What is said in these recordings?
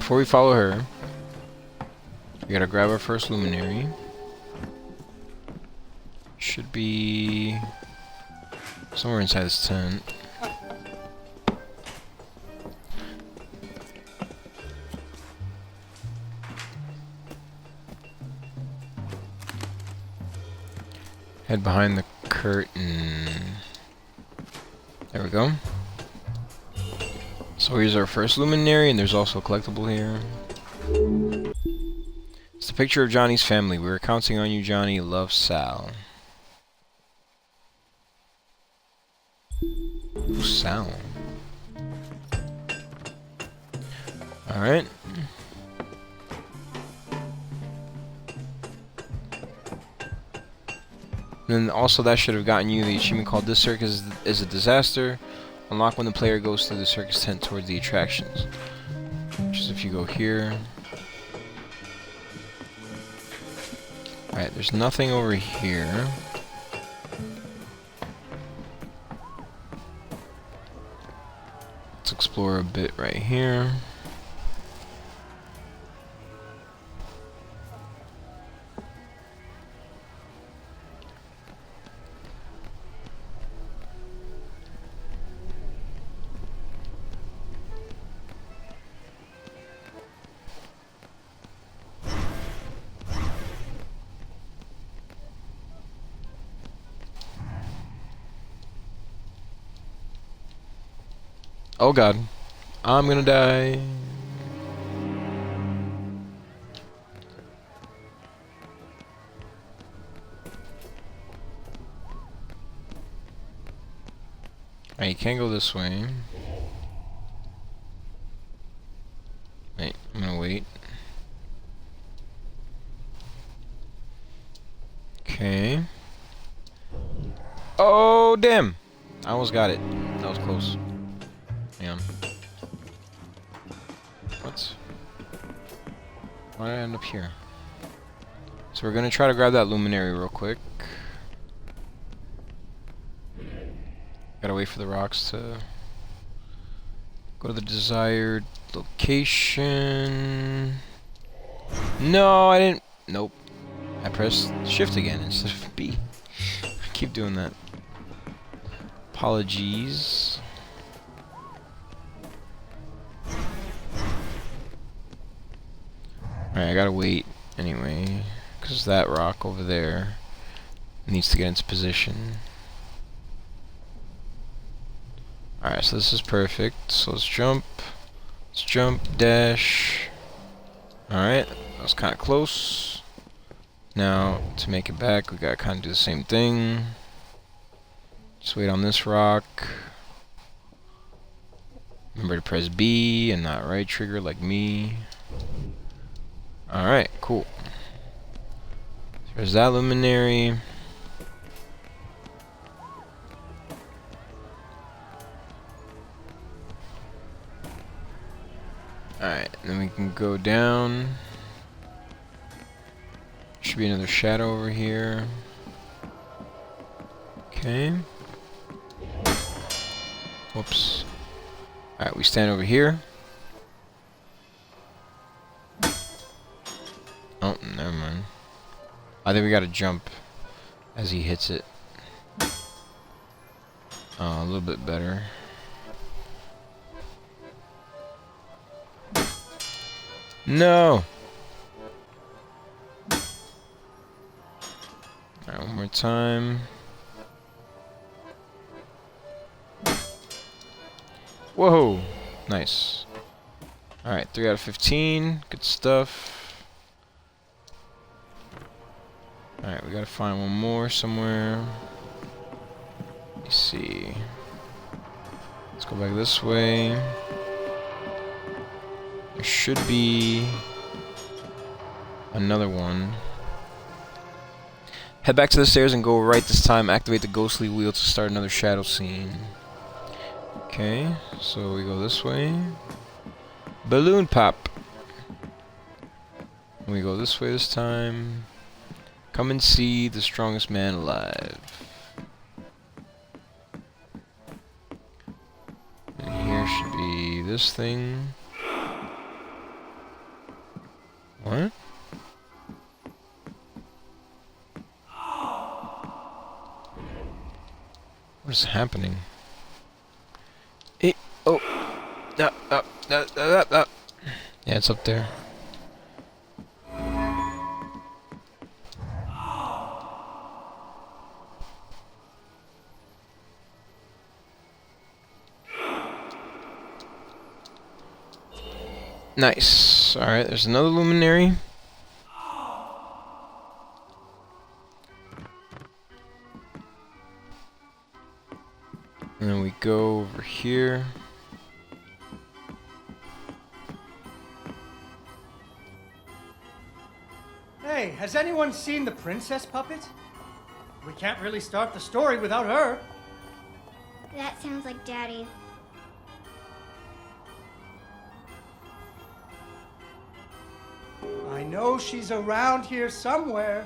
before we follow her, we gotta grab our first luminary. Should be somewhere inside this tent. Head behind the curtain. There we go. So here's our first luminary, and there's also a collectible here. It's the picture of Johnny's family. We're counting on you, Johnny. Love, Sal. Who's Sal? Alright. And then also that should have gotten you the achievement called This Circus is a Disaster. Unlock when the player goes through the circus tent towards the attractions. Which is if you go here. Alright, there's nothing over here. Let's explore a bit right here. Oh god, I'm gonna die. Alright, you can't go this way. Wait, I'm gonna wait. Okay. Oh, damn! I almost got it. That was close. Hang on. What? Why did I end up here? So we're gonna try to grab that luminary real quick. Gotta wait for the rocks to go to the desired location. No, I didn't. Nope. I pressed shift again instead of B. I keep doing that. Apologies. Alright, I gotta wait anyway, because that rock over there needs to get into position. Alright, so this is perfect. So let's jump. Let's jump, dash. Alright, that was kind of close. Now, to make it back, we gotta kind of do the same thing. Just wait on this rock. Remember to press B and not right trigger like me. Alright, cool. There's that luminary. Alright, then we can go down. Should be another shadow over here. Okay. Whoops. Alright, we stand over here. Oh, never mind. I think we gotta jump as he hits it. Oh, a little bit better. No! Alright, one more time. Whoa! Nice. Alright, 3 out of 15. Good stuff. Alright, we gotta find one more somewhere. Let me see. Let's go back this way. There should be another one. Head back to the stairs and go right this time. Activate the ghostly wheel to start another shadow scene. Okay, so we go this way. Balloon pop. We go this way this time. Come and see the strongest man alive. And here should be this thing. What? What is happening? Oh. Yeah, it's up there. Nice. Alright, there's another Luminary. And then we go over here. Hey, has anyone seen the princess puppet? We can't really start the story without her. That sounds like Daddy. I know she's around here somewhere.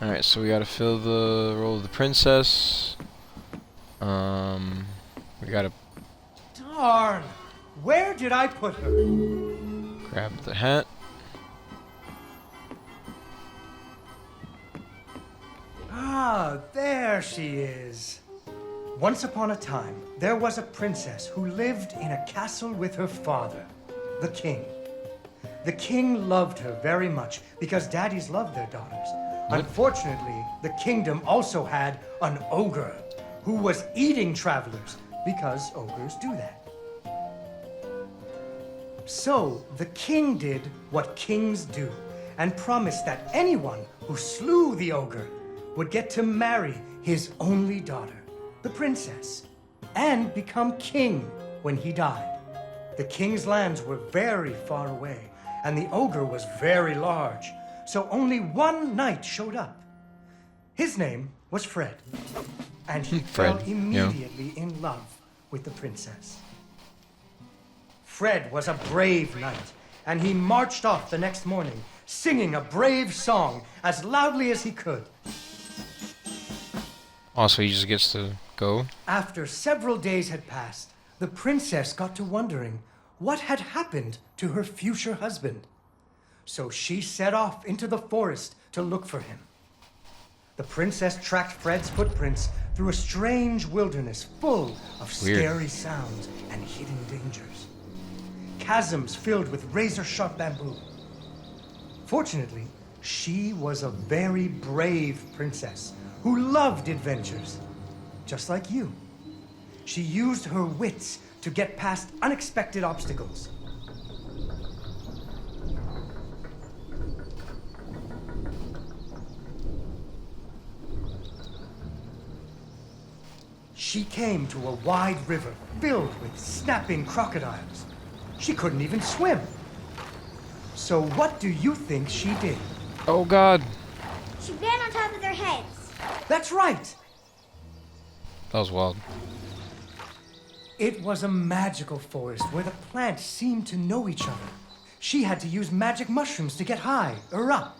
Alright, so we gotta fill the role of the princess. We gotta Darn! Where did I put her? grab the hat. Ah, there she is. Once upon a time, there was a princess who lived in a castle with her father, the king. The king loved her very much because daddies loved their daughters. Unfortunately, the kingdom also had an ogre who was eating travelers because ogres do that. So the king did what kings do and promised that anyone who slew the ogre would get to marry his only daughter, the princess, and become king when he died. The king's lands were very far away, and the ogre was very large, so only one knight showed up. His name was Fred, and he fell immediately in love with the princess. Fred was a brave knight, and he marched off the next morning, singing a brave song as loudly as he could. Also, he just gets to go. After several days had passed, the princess got to wondering what had happened to her future husband. So she set off into the forest to look for him. The princess tracked Fred's footprints through a strange wilderness full of scary sounds and hidden dangers. Chasms filled with razor-sharp bamboo. Fortunately, she was a very brave princess who loved adventures, just like you. She used her wits to get past unexpected obstacles. She came to a wide river filled with snapping crocodiles. She couldn't even swim. So what do you think she did? Oh God. She ran on top of their heads. That's right. That was wild. It was a magical forest where the plants seemed to know each other. She had to use magic mushrooms to get high or up.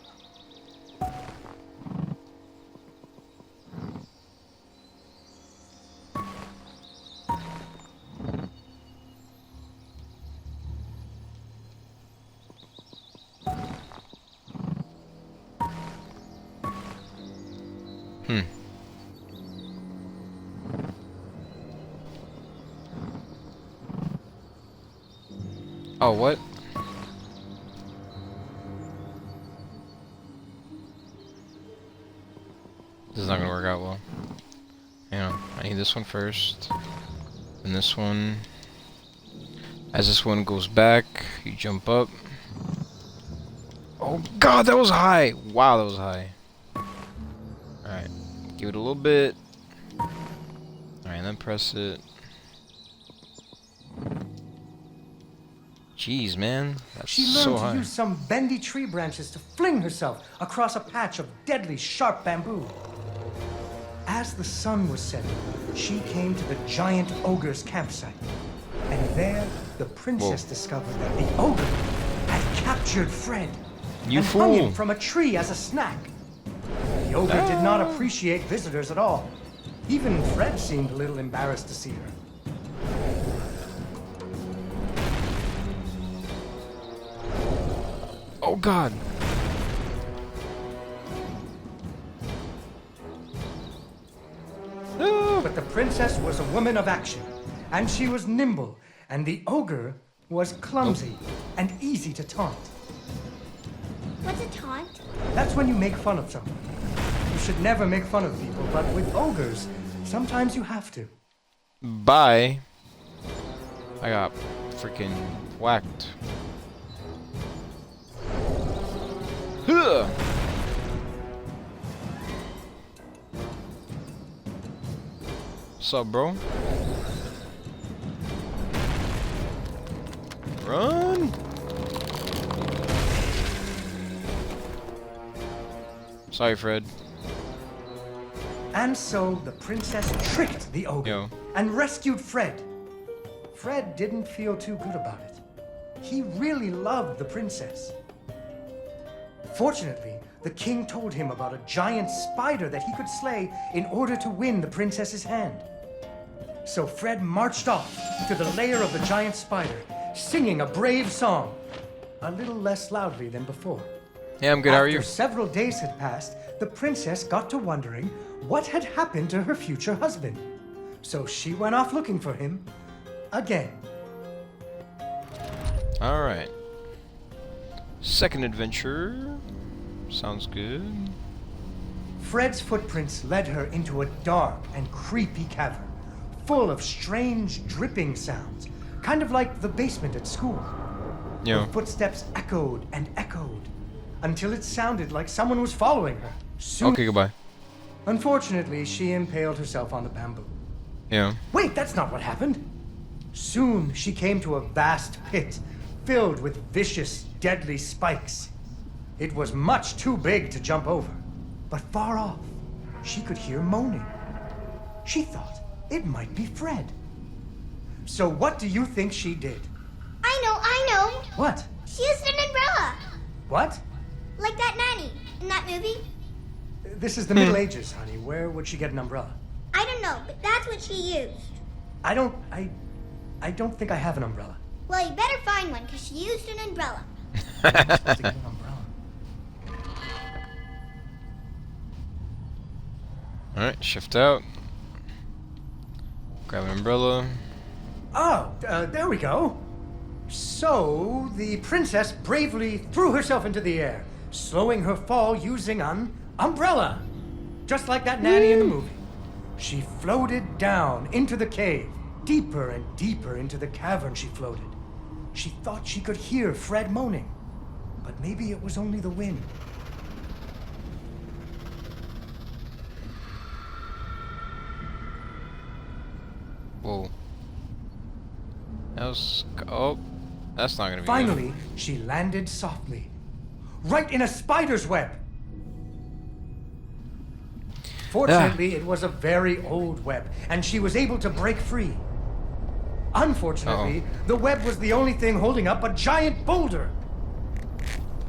Oh, what? This is not gonna work out well. Hang on, I need this one first. And this one. As this one goes back, you jump up. Oh God, that was high! Wow, that was high. Alright, give it a little bit. Alright, then press it. Jeez, man, that's She so learned high. to use some bendy tree branches to fling herself across a patch of deadly sharp bamboo. As the sun was setting, she came to the giant ogre's campsite. And there, the princess discovered that the ogre had captured Fred You and hung him fool. from a tree as a snack. The ogre did not appreciate visitors at all. Even Fred seemed a little embarrassed to see her. Oh God. Ah. But the princess was a woman of action, and she was nimble, and the ogre was clumsy and easy to taunt. What's a taunt? That's when you make fun of someone. You should never make fun of people, but with ogres, sometimes you have to. Bye. I got freaking whacked. Huh. What's up, bro? Run! Sorry, Fred. And so the princess tricked the ogre Yo. and rescued Fred. Fred didn't feel too good about it. He really loved the princess. Fortunately, the king told him about a giant spider that he could slay in order to win the princess's hand. So Fred marched off to the lair of the giant spider, singing a brave song, a little less loudly than before. Yeah, I'm good. How are you? After several days had passed, the princess got to wondering what had happened to her future husband. So she went off looking for him again. All right. Second adventure. Sounds good. Fred's footprints led her into a dark and creepy cavern, full of strange dripping sounds, kind of like the basement at school. Yeah. Her footsteps echoed and echoed until it sounded like someone was following her. Soon, Okay, goodbye. Unfortunately, she impaled herself on the bamboo. Yeah. Wait, that's not what happened. Soon she came to a vast pit filled with vicious, deadly spikes. It was much too big to jump over, but far off, she could hear moaning. She thought it might be Fred. So what do you think she did? I know. What? She used an umbrella. What? Like that nanny in that movie. This is the Middle Ages, honey. Where would she get an umbrella? I don't know, but that's what she used. I don't think I have an umbrella. Well, you better find one, because she used an umbrella. I'm supposed to get an umbrella. Alright, shift out. Grab an umbrella. Oh, there we go. So, the princess bravely threw herself into the air, slowing her fall using an umbrella. Just like that nanny in the movie. She floated down into the cave. Deeper and deeper into the cavern she floated. She thought she could hear Fred moaning, but maybe it was only the wind. Whoa. That was... Oh. That's not gonna be Finally, she landed softly, right in a spider's web. Fortunately, it was a very old web, and she was able to break free. Unfortunately, the web was the only thing holding up a giant boulder.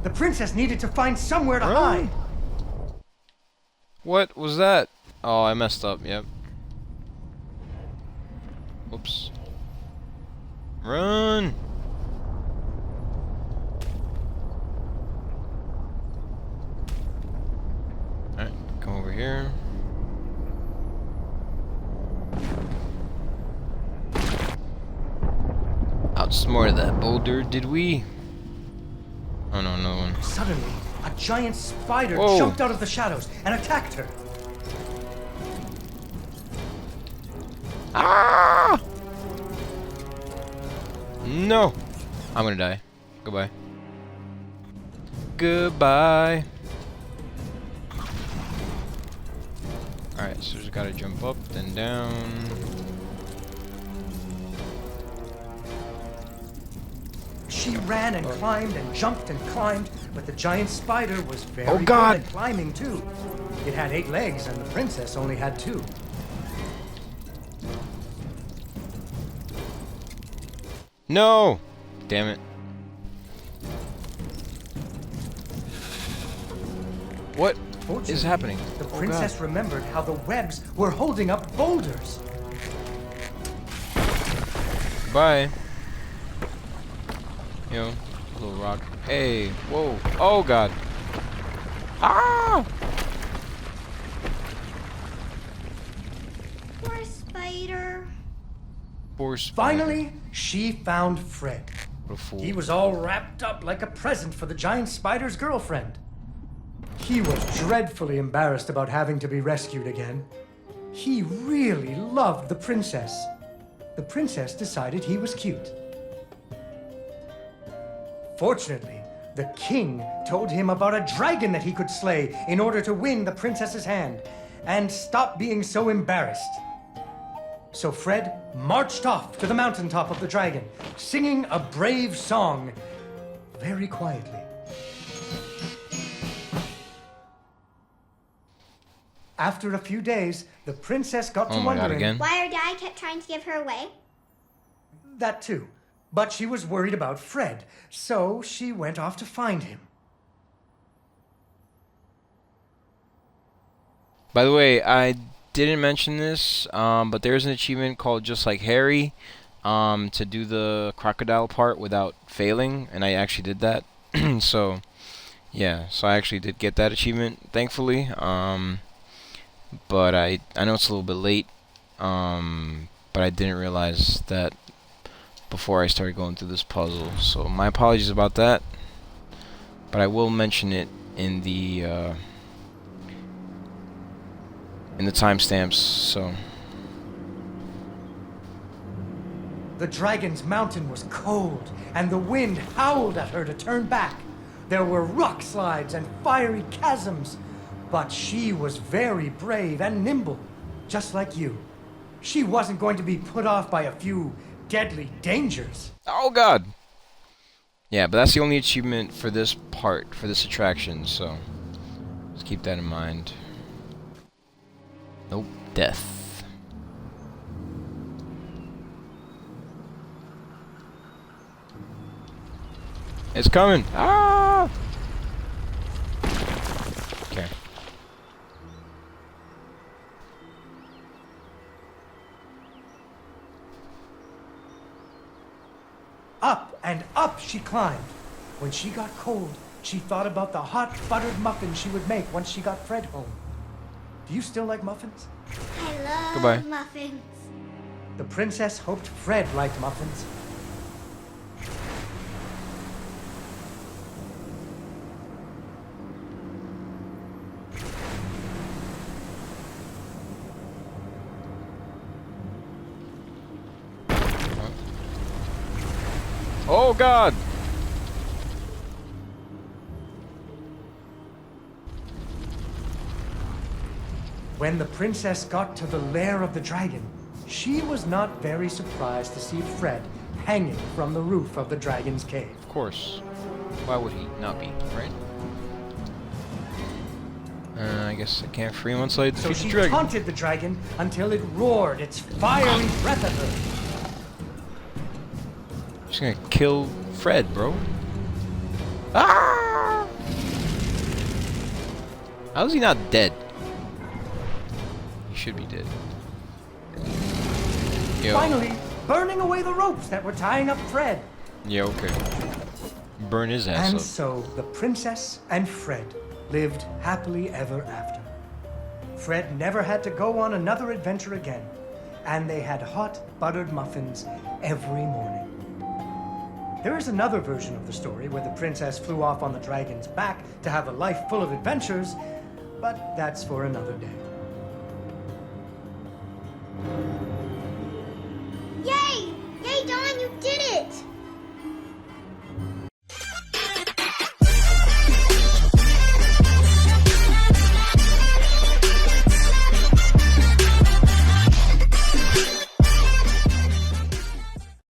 The princess needed to find somewhere to hide. What was that? Oh, I messed up, yep. Whoops. Run! Alright, come over here. Outsmarted that boulder, did we? Oh no, another one. Suddenly, a giant spider Whoa. jumped out of the shadows and attacked her. Ah! No! I'm gonna die. Goodbye. Goodbye. Alright, so just gotta jump up, then down. She ran and climbed and jumped and climbed, but the giant spider was very Oh, good God. at climbing too. It had 8 legs and the princess only had 2. No! Damn it. What Fortunately, is happening? The Oh, princess God. remembered how the webs were holding up boulders. Bye. Yo. Little rock. Hey, whoa. Oh, God. Ah! Poor spider. Poor spider. Finally, she found Fred. What a fool. He was all wrapped up like a present for the giant spider's girlfriend. He was dreadfully embarrassed about having to be rescued again. He really loved the princess. The princess decided he was cute. Fortunately, the king told him about a dragon that he could slay in order to win the princess's hand and stop being so embarrassed. So Fred marched off to the mountaintop of the dragon, singing a brave song very quietly. After a few days, the princess got to Oh my God, wondering... again? Why her dad kept trying to give her away? That too. But she was worried about Fred, so she went off to find him. By the way, I didn't mention this, but there's an achievement called Just Like Harry, to do the crocodile part without failing, and I actually did that. So, yeah, so I actually did get that achievement, thankfully. But I know it's a little bit late, but I didn't realize that before I started going through this puzzle. So my apologies about that, but I will mention it in the timestamps. So The dragon's mountain was cold, and the wind howled at her to turn back. There were rock slides and fiery chasms, but she was very brave and nimble, just like you. She wasn't going to be put off by a few deadly dangers. oh God. Yeah, but that's the only achievement for this part, for this attraction, so just keep that in mind. Nope, death. It's coming! Ah! Okay. Up and up she climbed. When she got cold, she thought about the hot buttered muffins she would make once she got Fred home. Do you still like muffins? I love Goodbye. muffins. The princess hoped Fred liked muffins. Oh God! When the princess got to the lair of the dragon, she was not very surprised to see Fred hanging from the roof of the dragon's cave. Of course. Why would he not be, right? I guess I can't free him until I So defeat she the dragon. taunted the dragon until it roared its fiery breath at her. She's gonna kill Fred, bro. Ah! How is he not dead? He should be dead. Yo. Finally, burning away the ropes that were tying up Fred. Yeah, okay. Burn his ass And up. so the princess and Fred lived happily ever after. Fred never had to go on another adventure again, and they had hot buttered muffins every morning. There is another version of the story where the princess flew off on the dragon's back to have a life full of adventures, but that's for another day. Yay! Yay, Dawn, you did it!